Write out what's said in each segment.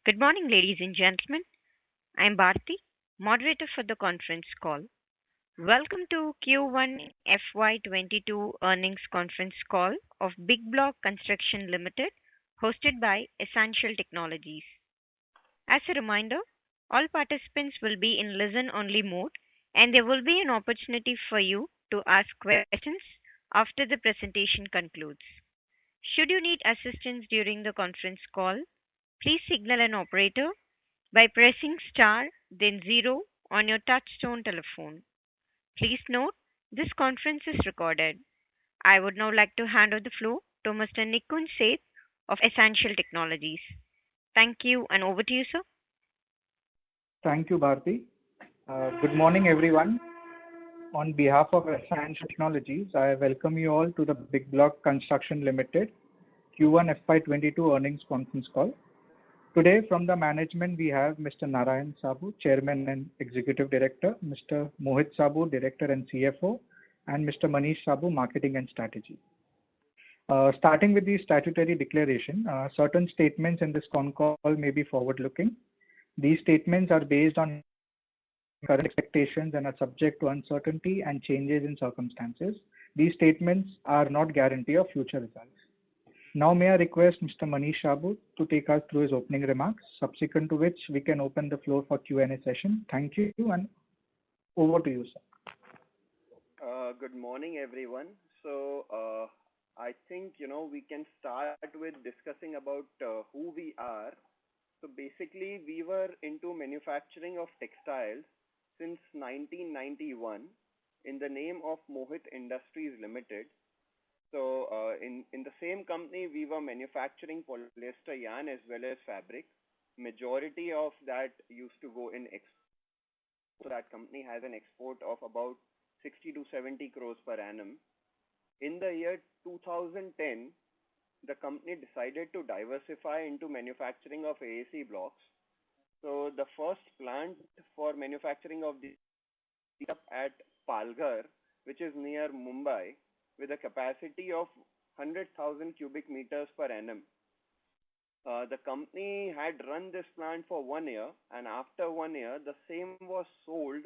Good morning, ladies and gentlemen. I am Bharti, moderator for the conference call. Welcome to Q1 FY22 earnings conference call of Big Block Construction Limited, hosted by Essential Technologies. As a reminder, all participants will be in listen only mode and there will be an opportunity for you to ask questions after the presentation concludes. Should you need assistance during the conference call, please signal an operator by pressing star then zero on your touchtone telephone. Please note this conference is recorded. I would now like to hand over the floor to Mr. Nikun Seth of Essential Technologies. Thank you and over to you, sir. Thank you, Bharti. Good morning, everyone. On behalf of Essential Technologies, I welcome you all to the Big Block Construction Limited Q1 FY22 earnings conference call. Today, from the management, we have Mr. Narayan Sabu, Chairman and Executive Director, Mr. Mohit Sabu, Director and CFO, and Mr. Manish Sabu, Marketing and Strategy. Starting with the statutory declaration, certain statements in this con call may be forward-looking. These statements are based on current expectations and are subject to uncertainty and changes in circumstances. These statements are not guarantee of future results. Now may I request Mr. Manish Sabu to take us through his opening remarks, subsequent to which we can open the floor for Q&A session. Thank you and over to you, sir. Good morning, everyone. So I think we can start with discussing about who we are. So basically, we were into manufacturing of textiles since 1991 in the name of Mohit Industries Limited. So in the same company, we were manufacturing polyester yarn as well as fabric. Majority of that used to go in export. So that company has an export of about 60 to 70 crores per annum. In the year 2010, the company decided to diversify into manufacturing of AAC blocks. So the first plant for manufacturing of the at Palghar, which is near Mumbai, with a capacity of 100,000 cubic meters per annum. The company had run this plant for 1 year, and after 1 year, the same was sold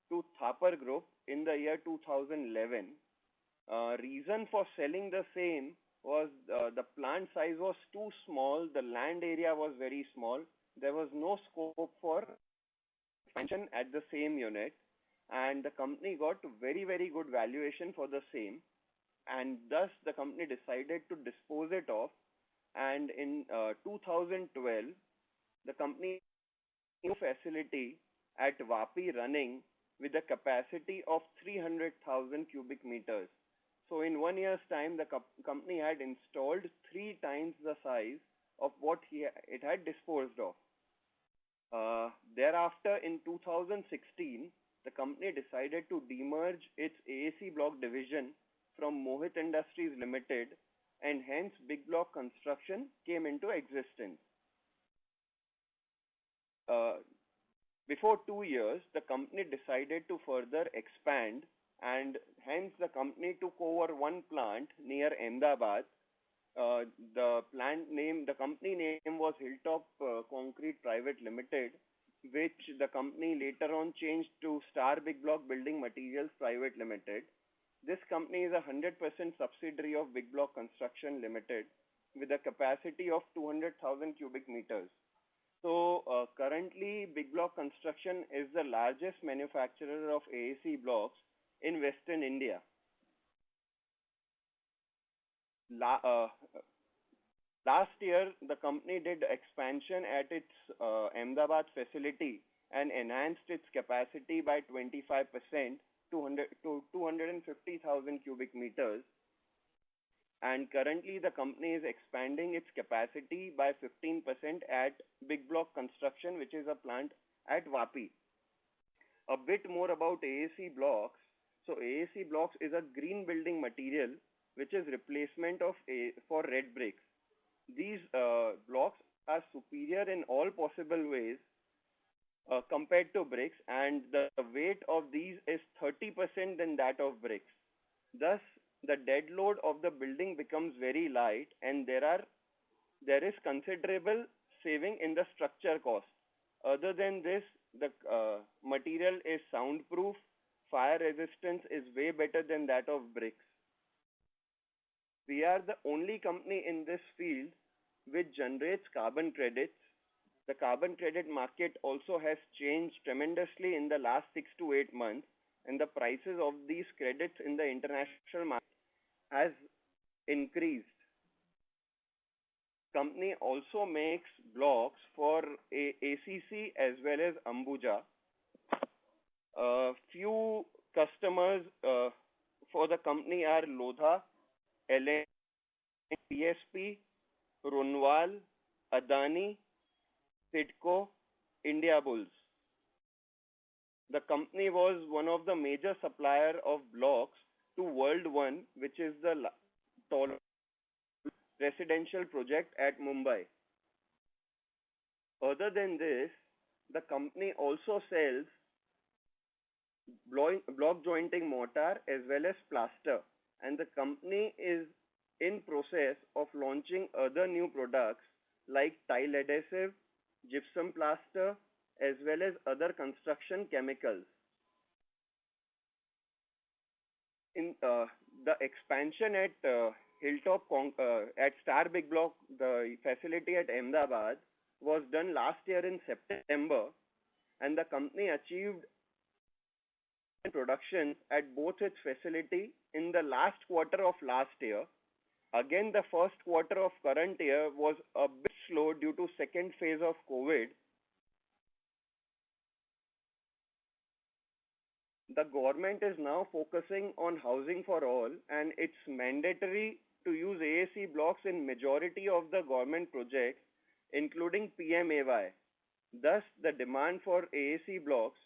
to Thapar Group in the year 2011. Reason for selling the same was the plant size was too small, the land area was very small, there was no scope for expansion at the same unit, and the company got very, very good valuation for the same, and thus the company decided to dispose it off. And in 2012, the company new facility at Vapi running with a capacity of 300,000 cubic meters. So in 1 year's time, the company had installed 3 times the size of what it had disposed of. Thereafter, in 2016, the company decided to demerge its AAC block division from Mohit Industries Limited, and hence Big Block Construction came into existence. Before 2 years, the company decided to further expand, and hence the company took over one plant near Ahmedabad. The company name was Hilltop Concrete Private Limited, which the company later on changed to Star Big Block Building Materials Private Limited. This company is a 100% subsidiary of Big Block Construction Limited with a capacity of 200,000 cubic meters. So currently, Big Block Construction is the largest manufacturer of AAC blocks in Western India. Last year, the company did expansion at its Ahmedabad facility and enhanced its capacity by 25% to 250,000 cubic meters. And currently, the company is expanding its capacity by 15% at Big Block Construction, which is a plant at Vapi. A bit more about AAC blocks. So AAC blocks is a green building material which is replacement for red bricks. These blocks are superior in all possible ways compared to bricks, and the weight of these is 30% than that of bricks. Thus, the dead load of the building becomes very light, and there is considerable saving in the structure cost. Other than this, the material is soundproof, fire resistance is way better than that of bricks. We are the only company in this field which generates carbon credits. The carbon credit market also has changed tremendously in the last 6 to 8 months, and the prices of these credits in the international market has increased. Company also makes blocks for ACC as well as Ambuja. Few customers for the company are Lodha, LN, PSP, Runwal, Adani, Sidco, Indiabulls. The company was one of the major supplier of blocks to World One, which is the tall residential project at Mumbai. Other than this, the company also sells block jointing mortar as well as plaster, and the company is in process of launching other new products like tile adhesive, gypsum plaster, as well as other construction chemicals. In the expansion at Hilltop at Star Big Block, the facility at Ahmedabad was done last year in September, and the company achieved production at both its facility in the last quarter of last year. Again, the first quarter of current year was a bit slow due to second phase of COVID. The government is now focusing on housing for all, and it's mandatory to use AAC blocks in majority of the government projects, including PMAY. Thus, the demand for AAC blocks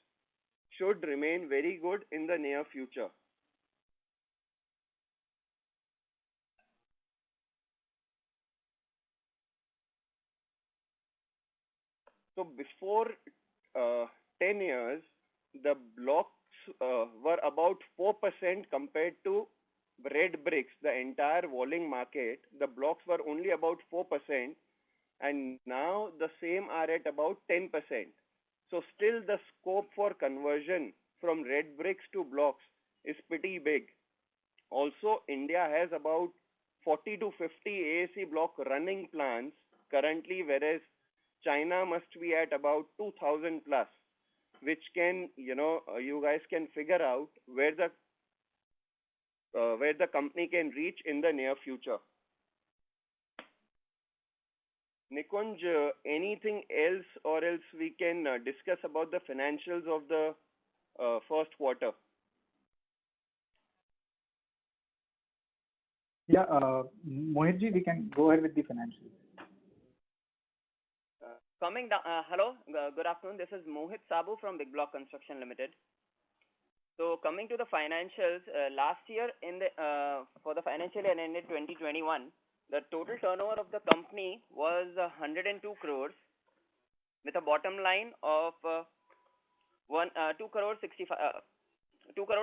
should remain very good in the near future. So before 10 years, the blocks were about 4% compared to red bricks, the entire walling market. The blocks were only about 4%, and now the same are at about 10%. So still the scope for conversion from red bricks to blocks is pretty big. Also, India has about 40 to 50 AAC block running plants currently, whereas China must be at about 2000 plus, which can, you guys can figure out where the company can reach in the near future. Nikunj, anything else, or else we can discuss about the financials of the first quarter? Yeah, Mohitji, we can go ahead with the financials. Coming down, hello, good afternoon. This is Mohit Sabu from Big Block Construction Limited. So coming to the financials, last year for the financial year ended 2021, the total turnover of the company was 102 crores with a bottom line of 2 crore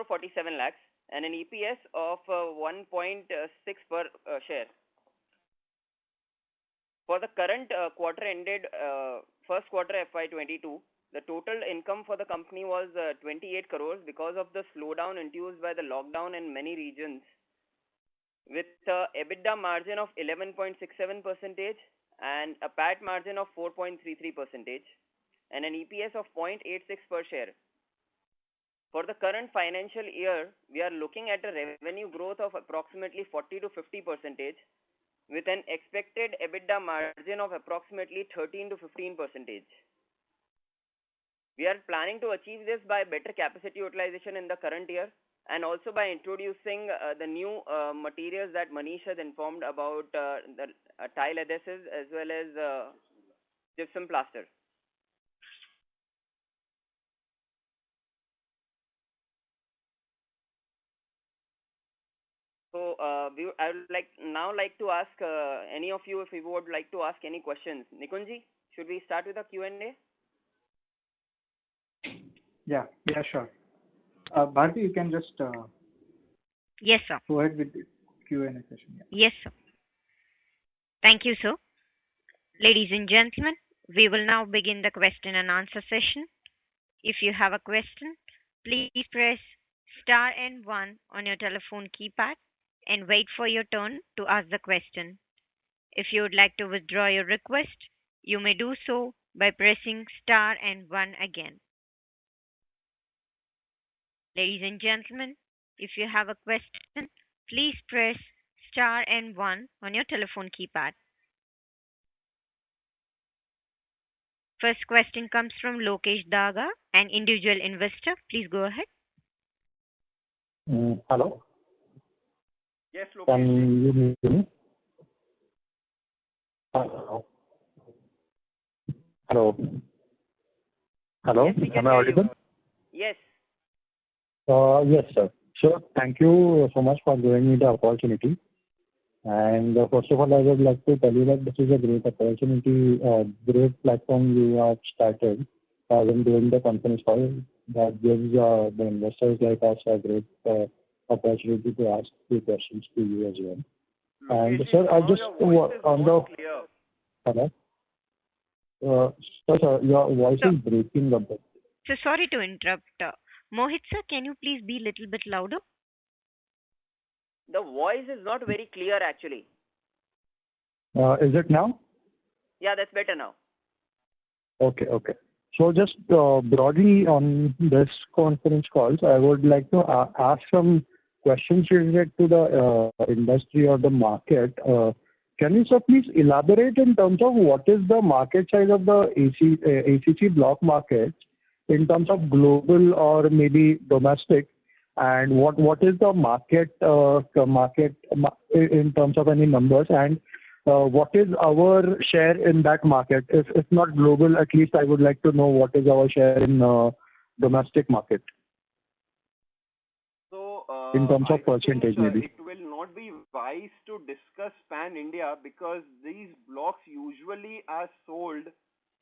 47 lakhs and an EPS of 1.6 per share. For the current quarter ended first quarter FY22, the total income for the company was 28 crores because of the slowdown induced by the lockdown in many regions, with EBITDA margin of 11.67% and a PAT margin of 4.33% and an EPS of 0.86 per share. For the current financial year, we are looking at a revenue growth of approximately 40 to 50%, with an expected EBITDA margin of approximately 13 to 15%. We are planning to achieve this by better capacity utilization in the current year and also by introducing the new materials that Manish has informed about, the tile adhesives as well as gypsum plaster. So I would like to ask any of you if you would like to ask any questions. Nikunji, should we start with the Q&A? Yeah, sure. Bharti, you can just Yes, sir. go ahead with the Q&A session. Yeah. Yes, sir. Thank you, sir. Ladies and gentlemen, we will now begin the question and answer session. If you have a question, please press star and one on your telephone keypad and wait for your turn to ask the question. If you would like to withdraw your request, you may do so by pressing star and one again. Ladies and gentlemen, if you have a question, please press star and one on your telephone keypad. First question comes from Lokesh Daga, an individual investor. Please go ahead. Hello. Yes, Lokesh. Can you hear me? Hello. Hello. Hello. Yes, we can Am I hear audible? you. Yes. Yes, sir. Sure. Thank you so much for giving me the opportunity. And first of all, I would like to tell you that this is a great opportunity, great platform you have started when doing the conference call that gives the investors like us a great opportunity to ask few questions to you as well. And Lokesh, sir, I now just your voice is on the not clear. hello. Sir, your voice So- is breaking a bit. So sorry to interrupt. Mohit sir, can you please be a little bit louder? The voice is not very clear actually. Is it now? Yeah, that's better now. Okay, okay. So just broadly on this conference calls, I would like to ask some questions related to the industry or the market. Can you, sir, please elaborate in terms of what is the market size of the ACC block market in terms of global or maybe domestic, and what is the market in terms of any numbers, and what is our share in that market? If not global, at least I would like to know what is our share in domestic market So, in terms I of percentage, think, maybe. it will not be wise to discuss pan India because these blocks usually are sold,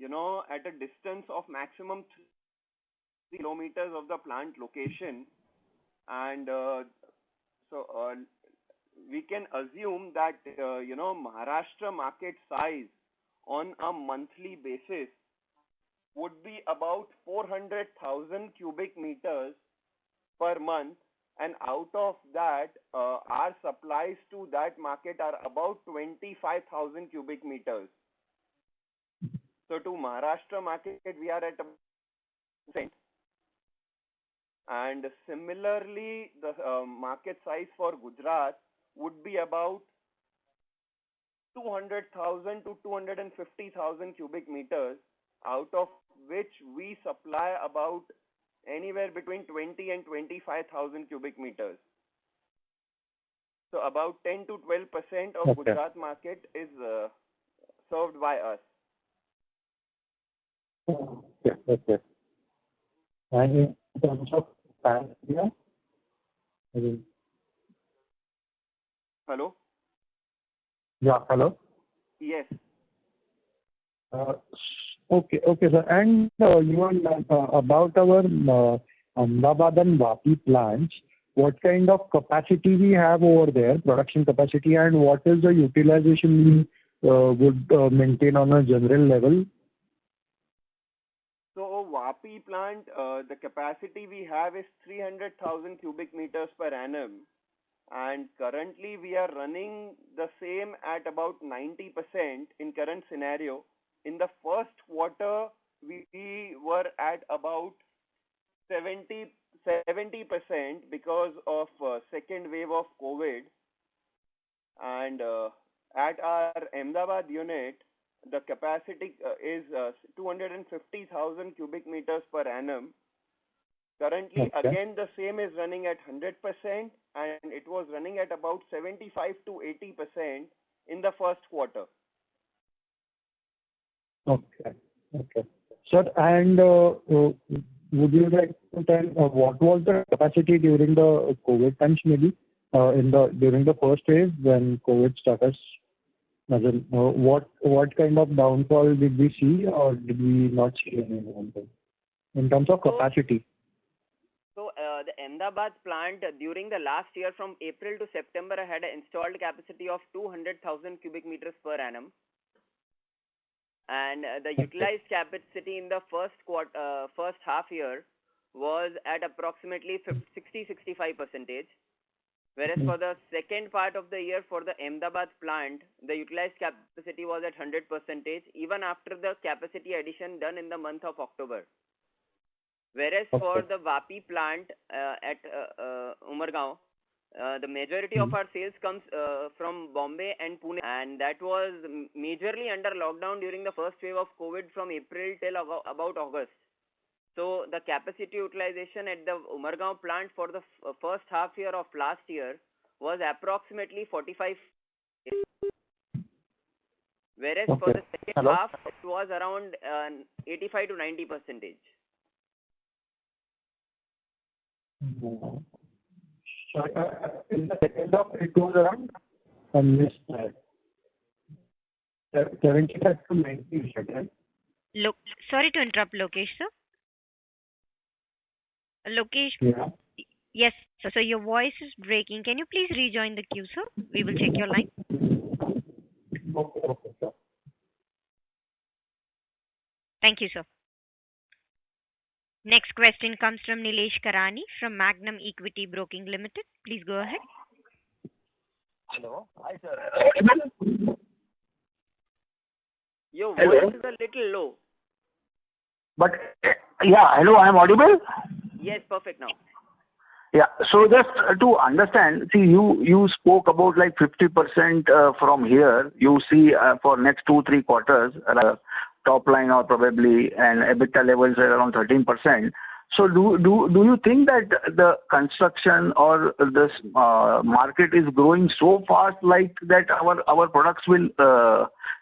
at a distance of maximum 3 kilometers of the plant location, and we can assume that Maharashtra market size on a monthly basis would be about 400,000 cubic meters per month, and out of that, our supplies to that market are about 25,000 cubic meters. So to Maharashtra market, we are at a percent. And similarly, the market size for Gujarat would be about 200,000 to 250,000 cubic meters, out of which we supply about anywhere between 20 and 25,000 cubic meters. So about 10 to 12% of Okay. Gujarat market is served by us. Okay, okay. And in terms of pan India, I mean, Hello? yeah, hello. Yes. Okay, okay, sir. And you are about our Ahmedabad and Vapi plants, what kind of capacity we have over there, production capacity, and what is the utilization we would maintain on a general level? So Vapi plant, the capacity we have is 300,000 cubic meters per annum, and currently we are running the same at about 90% in current scenario. In the first quarter, we were at about 70% because of second wave of COVID, and at our Ahmedabad unit, the capacity is 250,000 cubic meters per annum. Currently, Okay. again, the same is running at 100%, and it was running at about 75 to 80% in the first quarter. Okay, okay. Sir, and would you like to tell what was the capacity during the COVID times, maybe during the first wave when COVID started? As in, what kind of downfall did we see, or did we not see any downfall in terms of capacity? So the Ahmedabad plant during the last year from April to September had an installed capacity of 200,000 cubic meters per annum. and the utilized capacity in the first half year was at approximately 60-65%. Whereas for the second part of the year for the Ahmedabad plant, the utilized capacity was at 100%, even after the capacity addition done in the month of October. Whereas for the Vapi plant at Umargaon, the majority of our sales comes from Bombay and Pune, and that was majorly under lockdown during the first wave of COVID from April till about August. So the capacity utilization at the Umargaon plant for the first half year of last year was approximately 45. Whereas for the second half, it was around 85 to 90%. Sorry, in the second half, it was around, I missed that. 75 to 90, right? Look, sorry to interrupt, Lokesh, sir. Lokesh, Yeah. yes, sir. So your voice is breaking. Can you please rejoin the queue, sir? We will check your line. Okay, sir. Thank you, sir. Next question comes from Nilesh Karani from Magnum Equity Broking Limited. Please go ahead. Hello. Hi, sir. Your voice is a little low. But, yeah, hello, I am audible? Yes, perfect now. Yeah. So just to understand, see, you spoke about like 50% from here. You see for next 2-3 quarters, top line or probably and EBITDA levels are around 13%. So do you think that the construction or this market is growing so fast like that our products will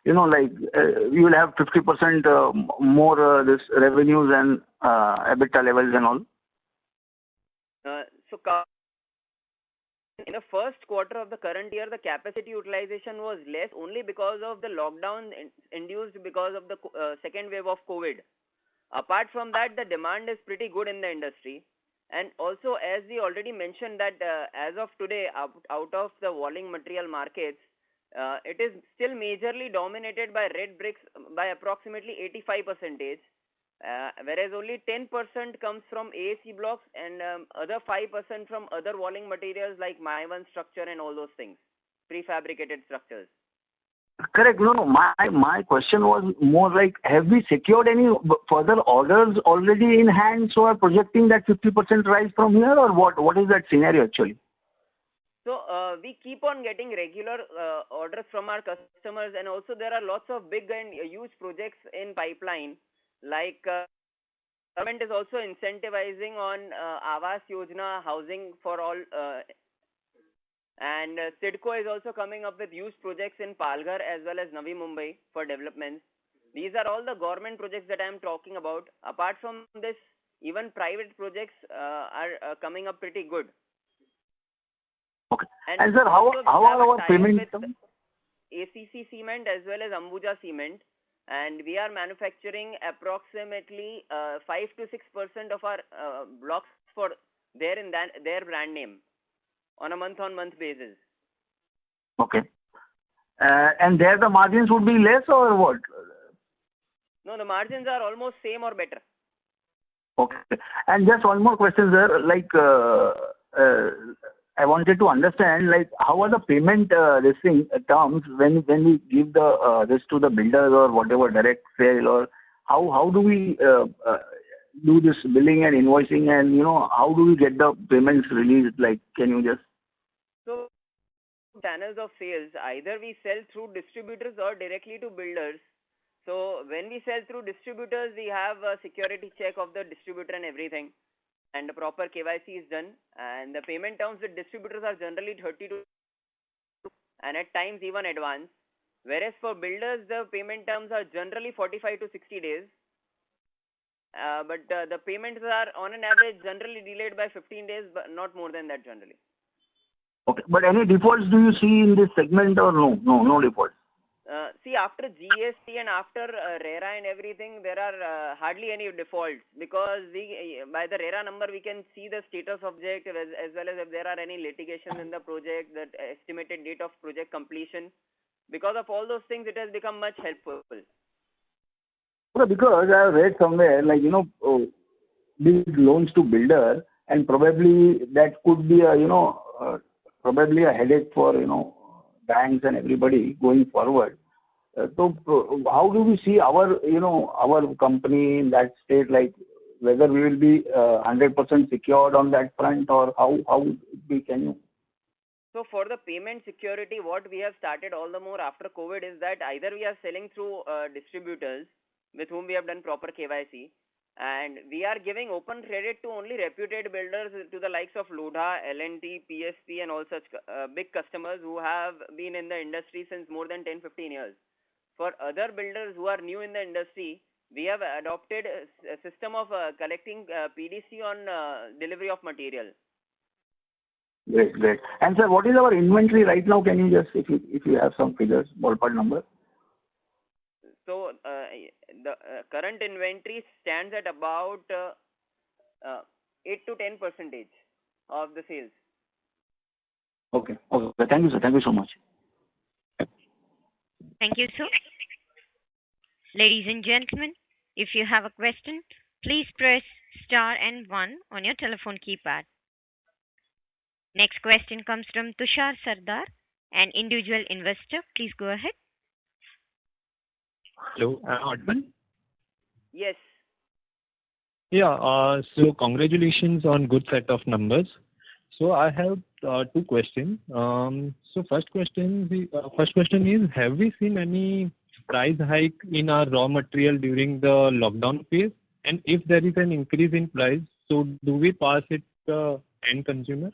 you will have 50% more this revenues and EBITDA levels and all? So in the first quarter of the current year, the capacity utilization was less only because of the lockdown induced because of the second wave of COVID. Apart from that, the demand is pretty good in the industry. And also, as we already mentioned that as of today, out of the walling material markets, it is still majorly dominated by red bricks by approximately 85%. Whereas only 10% comes from AAC blocks and other 5% from other walling materials like My1 structure and all those things, prefabricated structures. Correct. No. My question was more like, have we secured any further orders already in hand, so are projecting that 50% rise from here, or what is that scenario actually? So we keep on getting regular orders from our customers, and also there are lots of big and huge projects in pipeline. Like government is also incentivizing on Awas Yojana housing for all, and SIDCO is also coming up with huge projects in Palghar as well as Navi Mumbai for developments. These are all the government projects that I am talking about. Apart from this, even private projects are coming up pretty good. Okay. And sir, how are our payment terms? ACC Cement as well as Ambuja Cement. And we are manufacturing approximately 5 to 6% of our blocks for their brand name on a month-on-month basis. Okay. And there the margins would be less or what? No, the margins are almost same or better. Okay. And just one more question, sir. Like, I wanted to understand, like, how are the payment terms when we give the this to the builders or whatever direct sale, or how do we do this billing and invoicing, and how do we get the payments released? Like, can you just? So channels of sales, either we sell through distributors or directly to builders. So when we sell through distributors, we have a security check of the distributor and everything, and the proper KYC is done, and the payment terms with distributors are generally 30 to and at times even advance. Whereas for builders, the payment terms are generally 45 to 60 days. But the payments are on an average generally delayed by 15 days, but not more than that generally. Okay. But any defaults do you see in this segment or no? No defaults. See, after GST and after RERA and everything, there are hardly any defaults, because by the RERA number we can see the status object as well as if there are any litigations in the project, the estimated date of project completion. Because of all those things, it has become much helpful. Because I have read somewhere, like, big loans to builder, and probably that could be probably a headache for, banks and everybody going forward. How do we see our company in that state, like whether we will be 100% secured on that front, or how we can? So for the payment security, what we have started all the more after COVID is that either we are selling through distributors with whom we have done proper KYC, and we are giving open credit to only reputed builders, to the likes of Lodha, L&T, PSP, and all such big customers who have been in the industry since more than 10-15 years. For other builders who are new in the industry, we have adopted a system of collecting PDC on delivery of material. Great, great. And sir, what is our inventory right now? Can you just, if you have some figures, ballpark number? So the current inventory stands at about 8 to 10% of the sales. Okay. Okay. Thank you, sir. Thank you so much. Thank you, sir. Ladies and gentlemen, if you have a question, please press star and 1 on your telephone keypad. Next question comes from Tushar Sardar, an individual investor. Please go ahead. Hello, am I audible? Yes. Yeah, so congratulations on good set of numbers. So I have two questions. So first question is, have we seen any price hike in our raw material during the lockdown phase? And if there is an increase in price, so do we pass it to the end consumer?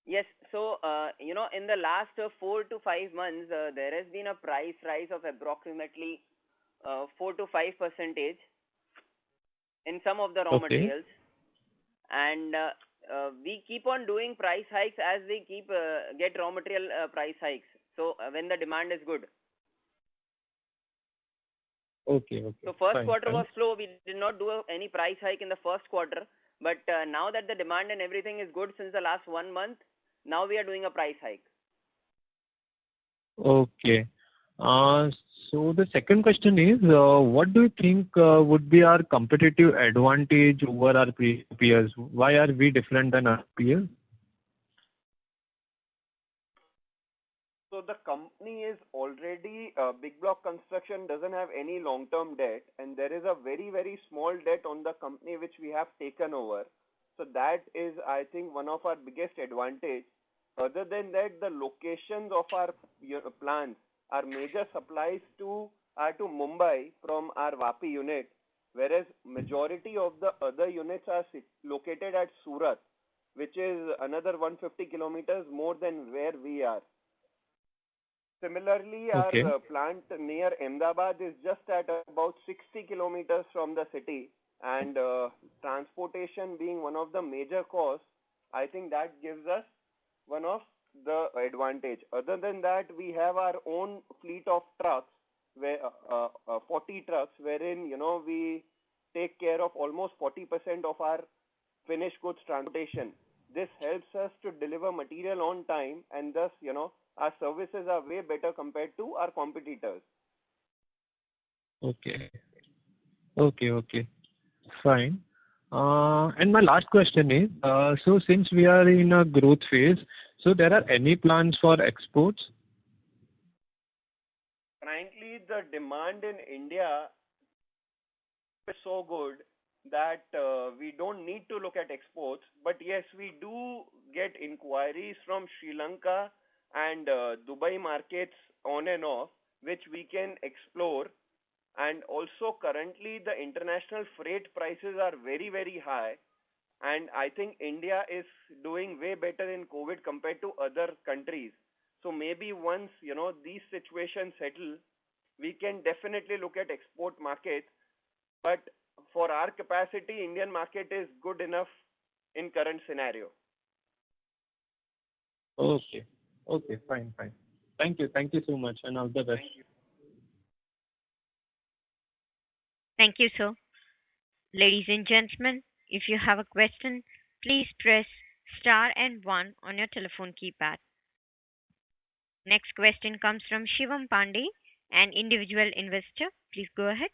Yes. So, in the last 4 to 5 months, there has been a price rise of approximately 4 to 5% in some of the raw materials. And we keep on doing price hikes as we get raw material price hikes. So, when the demand is good. Okay. So first quarter was slow. We did not do any price hike in the first quarter. But now that the demand and everything is good since the last 1 month, now we are doing a price hike. Okay. So the second question is, what do you think would be our competitive advantage over our peers? Why are we different than our peers? So the company is already, Big Block Construction doesn't have any long-term debt, and there is a very, very small debt on the company which we have taken over. So that is, I think, one of our biggest advantage. Other than that, the locations of our plants, our major supplies are to Mumbai from our Vapi unit, whereas majority of the other units are located at Surat, which is another 150 kilometers more than where we are. Similarly, our plant near Ahmedabad is just at about 60 kilometers from the city, and transportation being one of the major costs, I think that gives us one of the advantage. Other than that, we have our own fleet of trucks, where 40 trucks, wherein we take care of almost 40% of our finished goods transportation. This helps us to deliver material on time, and thus our services are way better compared to our competitors. Okay. Fine. And my last question is, so since we are in a growth phase, so there are any plans for exports? Frankly, the demand in India is so good that we don't need to look at exports. But yes, we do get inquiries from Sri Lanka and Dubai markets on and off, which we can explore. And also currently the international freight prices are very, very high. And I think India is doing way better in COVID compared to other countries. So maybe once, these situations settle, we can definitely look at export markets. But for our capacity, Indian market is good enough in current scenario. Okay, fine. Thank you so much, and all the best. Thank you, sir. Ladies and gentlemen, if you have a question, please press star and 1 on your telephone keypad. Next question comes from Shivam Pandey, an individual investor. Please go ahead.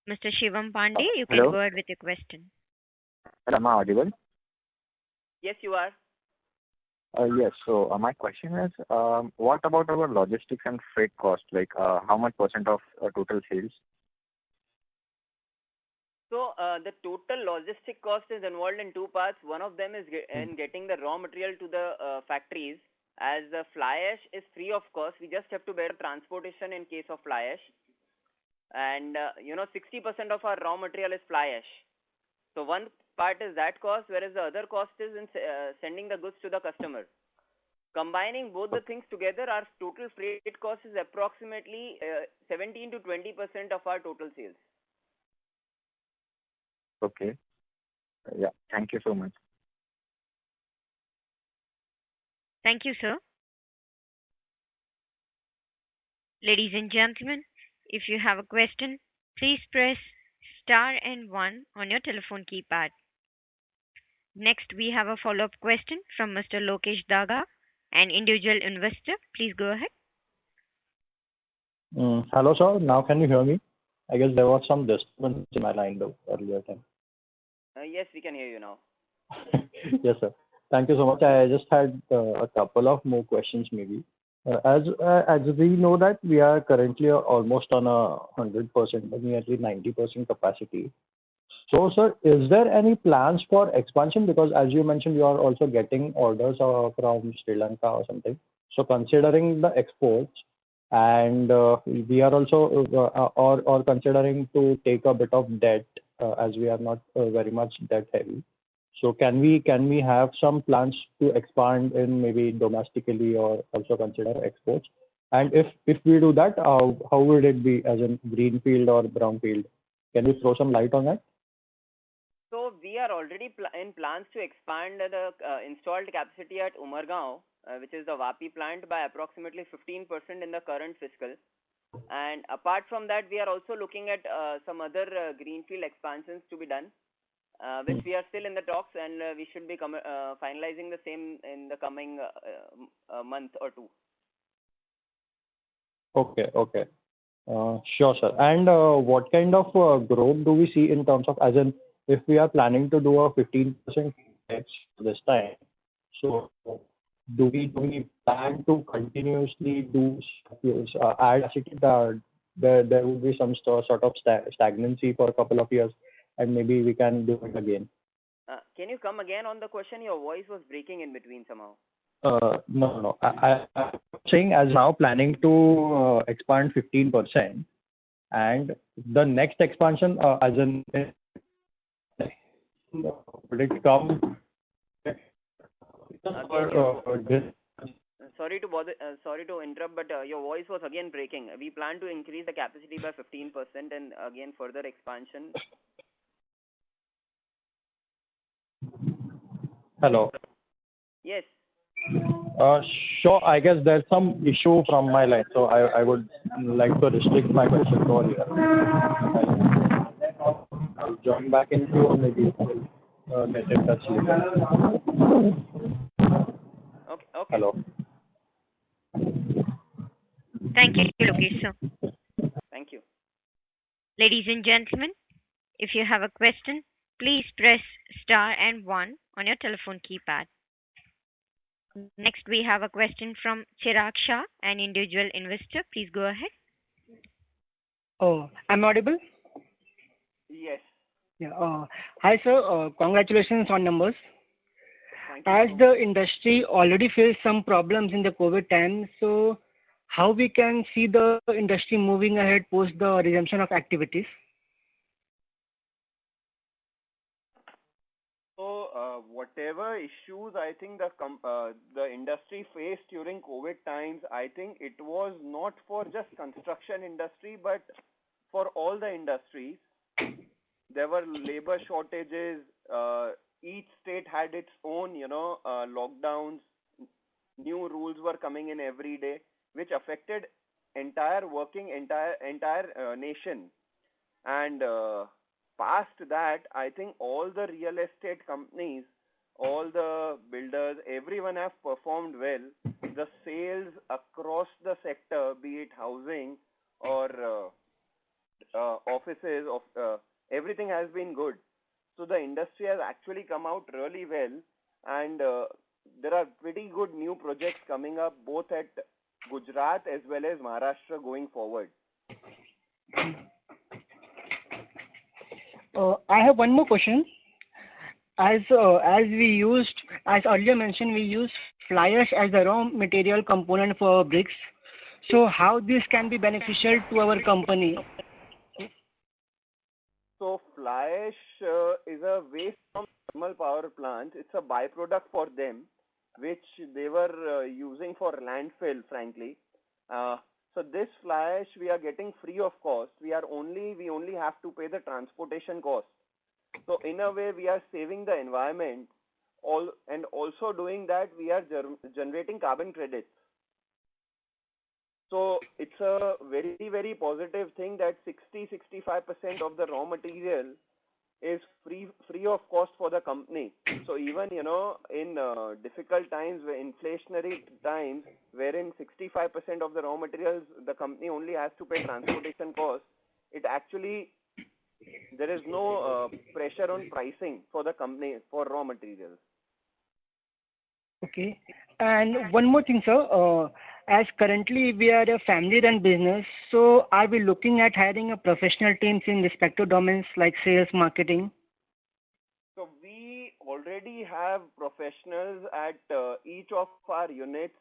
Mr. Shivam Pandey, you can Hello? go ahead with your question. Am I audible? Yes, you are. Yes. So my question is, what about our logistics and freight cost? Like, how much % of total sales? So the total logistic cost is involved in two parts. One of them is in getting the raw material to the factories. As the fly ash is free of cost, we just have to bear transportation in case of fly ash. And 60% of our raw material is fly ash. So one part is that cost, whereas the other cost is in sending the goods to the customer. Combining both the things together, our total freight cost is approximately 17 to 20% of our total sales. Okay. Yeah. Thank you so much. Thank you, sir. Ladies and gentlemen, if you have a question, please press star and 1 on your telephone keypad. Next, we have a follow-up question from Mr. Lokesh Daga, an individual investor. Please go ahead. Hello, sir. Now can you hear me? I guess there was some disturbance in my line though earlier time. Yes, we can hear you now. Yes, sir. Thank you so much. I just had a couple of more questions maybe. As we know that we are currently almost on 100%, nearly 90% capacity. So, sir, is there any plans for expansion? Because as you mentioned, you are also getting orders from Sri Lanka or something. So considering the exports, and we are also or considering to take a bit of debt as we are not very much debt heavy. So can we have some plans to expand in maybe domestically or also consider exports? And if we do that, how would it be as in greenfield or brownfield? Can you throw some light on that? So we are already in plans to expand the installed capacity at Umargaon, which is the Vapi plant, by approximately 15% in the current fiscal. And apart from that, we are also looking at some other greenfield expansions to be done, which we are still in the talks, and we should be finalizing the same in the coming month or two. Okay. Sure, sir. And what kind of growth do we see in terms of, as in, if we are planning to do a 15% this time, so do we plan to continuously add acetic? There will be some sort of stagnancy for a couple of years, and maybe we can do it again. Can you come again on the question? Your voice was breaking in between somehow. No. I'm saying as now planning to expand 15%, and the next expansion, as in, would it come? Sorry to interrupt, but your voice was again breaking. We plan to increase the capacity by 15% and again further expansion. Hello. Yes. Sure. I guess there's some issue from my line, so I would like to restrict my question to here. I'll join back into or maybe get in touch later. Okay. Hello. Thank you, Lokesh, sir. Thank you. Ladies and gentlemen, if you have a question, please press star and 1 on your telephone keypad. Next, we have a question from Chirag Shah, an individual investor. Please go ahead. Oh, I'm audible? Yes. Yeah. Hi, sir. Congratulations on numbers. Thank you. As the industry already faced some problems in the COVID time, so how we can see the industry moving ahead post the resumption of activities? So, whatever issues I think the industry faced during COVID times, I think it was not for just construction industry, but for all the industries. There were labor shortages. Each state had its own, lockdowns. New rules were coming in every day, which affected entire nation. And past that, I think all the real estate companies all the builders, everyone have performed well. The sales across the sector, be it housing or offices, of everything has been good. So the industry has actually come out really well, and there are pretty good new projects coming up both at Gujarat as well as Maharashtra going forward. I have one more question. As earlier mentioned, we used fly ash as the raw material component for bricks. So how this can be beneficial to our company? So fly ash is a waste from thermal power plants. It's a byproduct for them, which they were using for landfill, frankly. So this fly ash we are getting free of cost. We only have to pay the transportation cost. So in a way, we are saving the environment. And also doing that, we are generating carbon credits. So it's a very, very positive thing that 65% of the raw material is free of cost for the company. So even, in difficult times, inflationary times, wherein 65% of the raw materials the company only has to pay transportation cost, it actually, there is no pressure on pricing for the company for raw materials. Okay. And one more thing, sir. As currently we are a family-run business, so are we looking at hiring a professional teams in respective domains like sales, marketing? So we already have professionals at each of our units.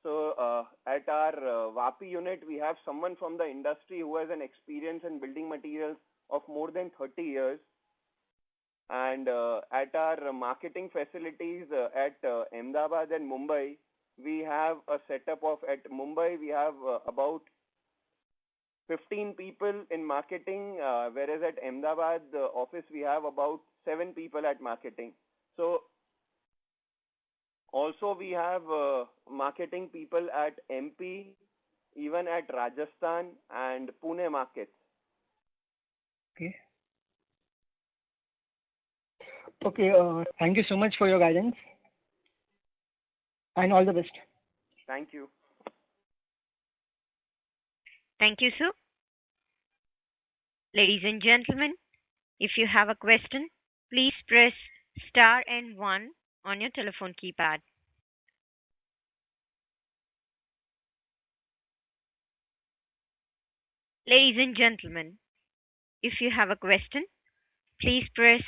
So at our Vapi unit, we have someone from the industry who has an experience in building materials of more than 30 years. And at our marketing facilities at Ahmedabad and Mumbai, we have a setup of, at Mumbai, we have about 15 people in marketing, whereas at Ahmedabad office, we have about 7 people at marketing. So also we have marketing people at MP, even at Rajasthan and Pune markets. Okay. Okay. Thank you so much for your guidance. And all the best. Thank you. Thank you, sir. Ladies and gentlemen, if you have a question, please press star and 1 on your telephone keypad. Ladies and gentlemen, if you have a question, please press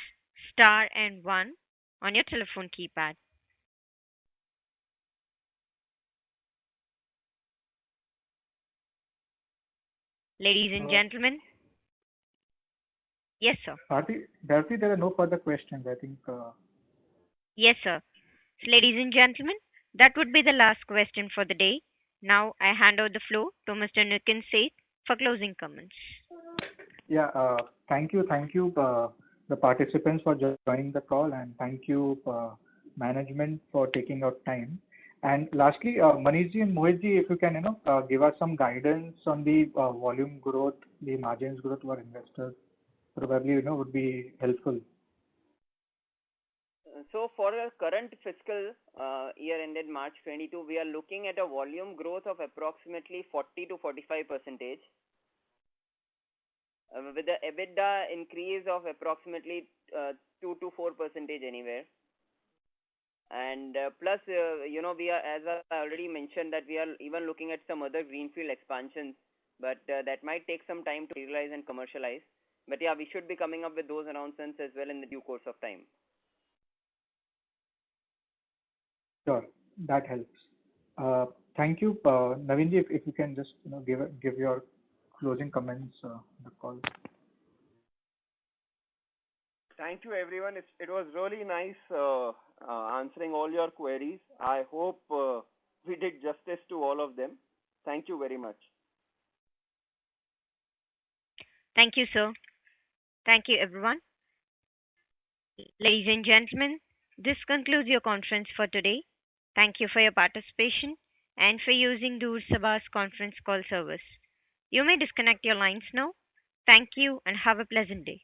star and 1 on your telephone keypad. Ladies and gentlemen. Yes, sir. Bharti, there are no further questions, I think. Yes, sir. So, ladies and gentlemen, that would be the last question for the day. Now I hand over the floor to Mr. Nitin Seth for closing comments. Yeah, thank you, the participants for joining the call, and thank you, management for taking out time. And lastly, Manishji and Mohitji, if you can, give us some guidance on the volume growth, the margins growth to our investors, probably, would be helpful. So for the current fiscal year ended March 22, we are looking at a volume growth of approximately 40 to 45%, with the EBITDA increase of approximately 2 to 4% anywhere. And plus, we are, as I already mentioned, that we are even looking at some other greenfield expansions, but that might take some time to realize and commercialize. But yeah, we should be coming up with those announcements as well in the due course of time. Sure, that helps. Thank you, Navinji. If you can just give your closing comments on the call. Thank you, everyone. It was really nice answering all your queries. I hope we did justice to all of them. Thank you very much. Thank you, sir. Thank you, everyone. Ladies and gentlemen, this concludes your conference for today. Thank you for your participation and for using Dur Sabha's conference call service. You may disconnect your lines now. Thank you and have a pleasant day.